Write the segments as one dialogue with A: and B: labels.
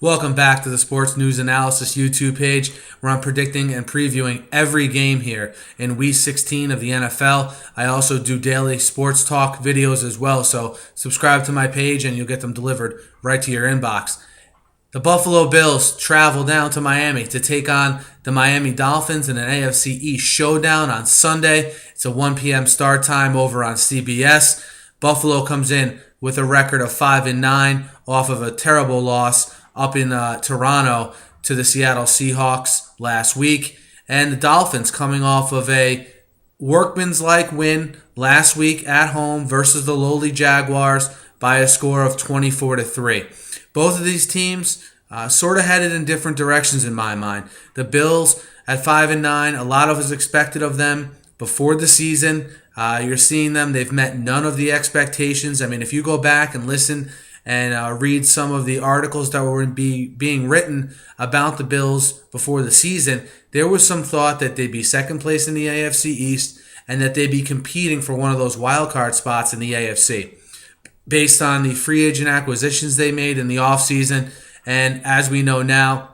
A: Welcome back to the Sports News Analysis YouTube page where I'm predicting and previewing every game here in Week 16 of the NFL. I also do daily sports talk videos as well, so subscribe to my page and you'll get them delivered right to your inbox. The Buffalo Bills travel down to Miami to take on the Miami Dolphins in an AFC East showdown on Sunday. It's a 1 p.m. start time over on CBS. Buffalo comes in with a record of 5-9 off of a terrible loss up in Toronto to the Seattle Seahawks last week. And the Dolphins coming off of a workman's-like win last week at home versus the lowly Jaguars by a score of 24-3. Both of these teams sort of headed in different directions in my mind. The Bills at 5-9, a lot of was expected of them before the season. You're seeing them. They've met none of the expectations. I mean, if you go back and listen and read some of the articles that were being written about the Bills before the season, there was some thought that they'd be second place in the AFC East and that they'd be competing for one of those wild card spots in the AFC based on the free agent acquisitions they made in the offseason. And as we know now,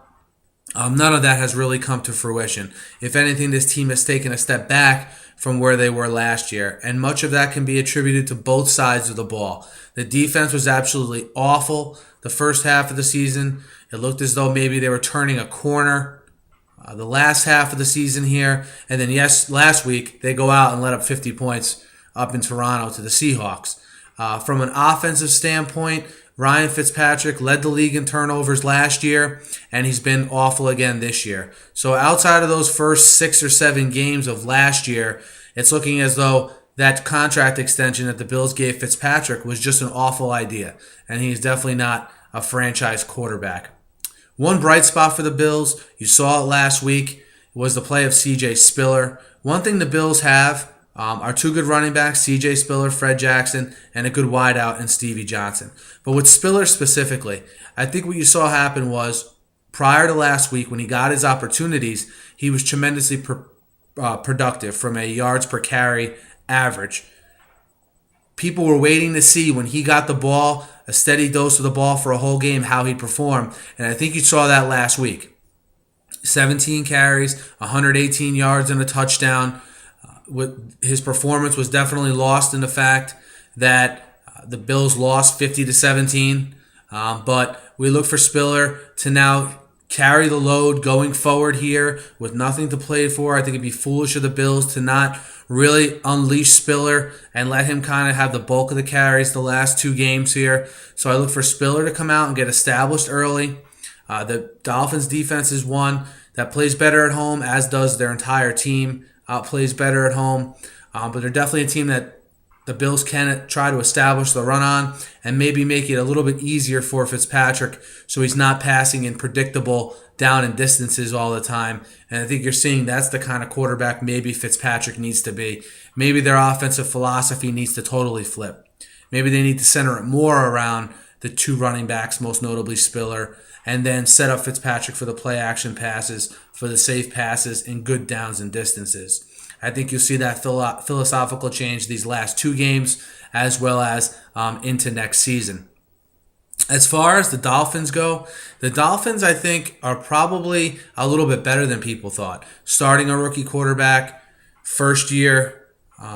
A: none of that has really come to fruition. If anything, this team has taken a step back from where they were last year, and much of that can be attributed to both sides of the ball. The defense was absolutely awful the first half of the season. It looked as though maybe they were turning a corner the last half of the season here, and then last week they go out and let up 50 points up in Toronto to the Seahawks. From an offensive standpoint, Ryan Fitzpatrick led the league in turnovers last year, and he's been awful again this year. So outside of those first 6 or 7 games of last year, it's looking as though that contract extension that the Bills gave Fitzpatrick was just an awful idea, and he's definitely not a franchise quarterback. One bright spot for the Bills, you saw it last week, was the play of C.J. Spiller. One thing the Bills have are 2 good running backs, C.J. Spiller, Fred Jackson, and a good wideout in Stevie Johnson. But with Spiller specifically, I think what you saw happen was prior to last week when he got his opportunities, he was tremendously productive from a yards per carry average. People were waiting to see when he got the ball, a steady dose of the ball for a whole game, how he'd perform. And I think you saw that last week. 17 carries, 118 yards and a touchdown. His performance was definitely lost in the fact that the Bills lost 50-17. But we look for Spiller to now carry the load going forward here with nothing to play for. I think it'd be foolish of the Bills to not really unleash Spiller and let him kind of have the bulk of the carries the last 2 games here. So I look for Spiller to come out and get established early. The Dolphins defense is one that plays better at home, as does their entire team. Plays better at home, but they're definitely a team that the Bills can try to establish the run on and maybe make it a little bit easier for Fitzpatrick so he's not passing in predictable down and distances all the time. And I think you're seeing that's the kind of quarterback maybe Fitzpatrick needs to be. Maybe their offensive philosophy needs to totally flip. Maybe they need to center it more around the 2 running backs, most notably Spiller, and then set up Fitzpatrick for the play-action passes, for the safe passes, and good downs and distances. I think you'll see that philosophical change these last 2 games as well as into next season. As far as the Dolphins go, the Dolphins, I think, are probably a little bit better than people thought. Starting a rookie quarterback, first-year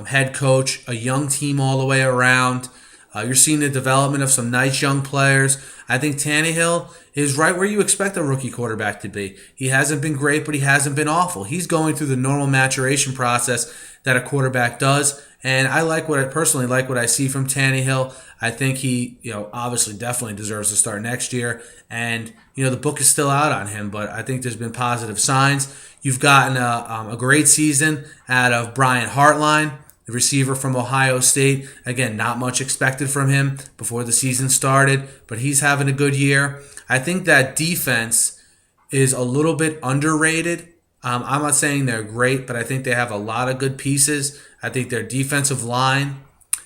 A: head coach, a young team all the way around. You're seeing the development of some nice young players. I think Tannehill is right where you expect a rookie quarterback to be. He hasn't been great, but he hasn't been awful. He's going through the normal maturation process that a quarterback does, and I personally like what I see from Tannehill. I think he, obviously definitely deserves to start next year, and the book is still out on him, but I think there's been positive signs. You've gotten a great season out of Brian Hartline, the receiver from Ohio State. Again, not much expected from him before the season started, but he's having a good year. I think that defense is a little bit underrated. I'm not saying they're great, but I think they have a lot of good pieces. I think their defensive line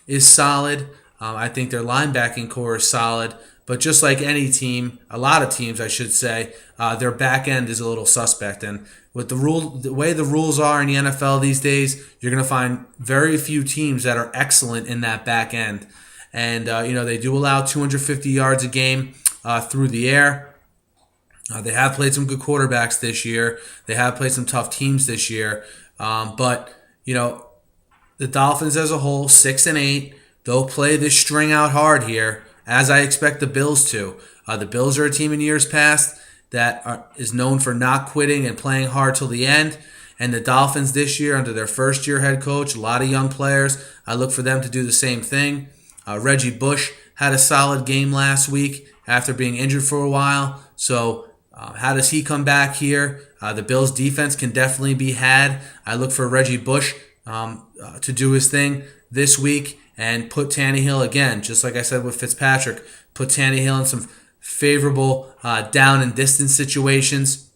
A: is solid. I think their linebacking core is solid. But just like any team, a lot of teams, I should say, their back end is a little suspect. And with the way the rules are in the NFL these days, you're going to find very few teams that are excellent in that back end. And, they do allow 250 yards a game through the air. They have played some good quarterbacks this year. They have played some tough teams this year. But the Dolphins as a whole, 6-8, they'll play this string out hard here, as I expect the Bills to. The Bills are a team in years past that is known for not quitting and playing hard till the end. And the Dolphins this year, under their first-year head coach, a lot of young players, I look for them to do the same thing. Reggie Bush had a solid game last week after being injured for a while. So how does he come back here? The Bills' defense can definitely be had. I look for Reggie Bush to do his thing this week and put Tannehill again, just like I said with Fitzpatrick, put Tannehill in some favorable down and distance situations.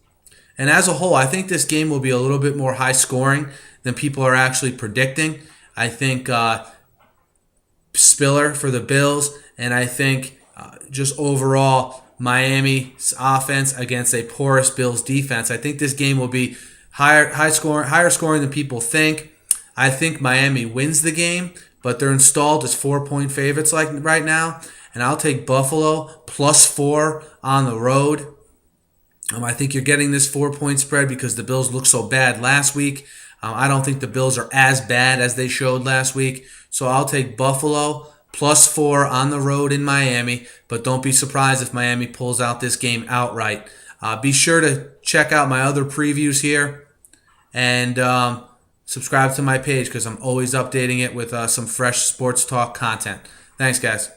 A: And as a whole, I think this game will be a little bit more high scoring than people are actually predicting. I think Spiller for the Bills, and I think just overall Miami's offense against a porous Bills defense. I think this game will be higher scoring than people think. I think Miami wins the game, but they're installed as 4-point favorites like right now, and I'll take Buffalo +4 on the road. I think you're getting this 4-point spread because the Bills looked so bad last week. I don't think the Bills are as bad as they showed last week. So I'll take Buffalo +4 on the road in Miami. But don't be surprised if Miami pulls out this game outright. Be sure to check out my other previews here. And subscribe to my page because I'm always updating it with some fresh sports talk content. Thanks, guys.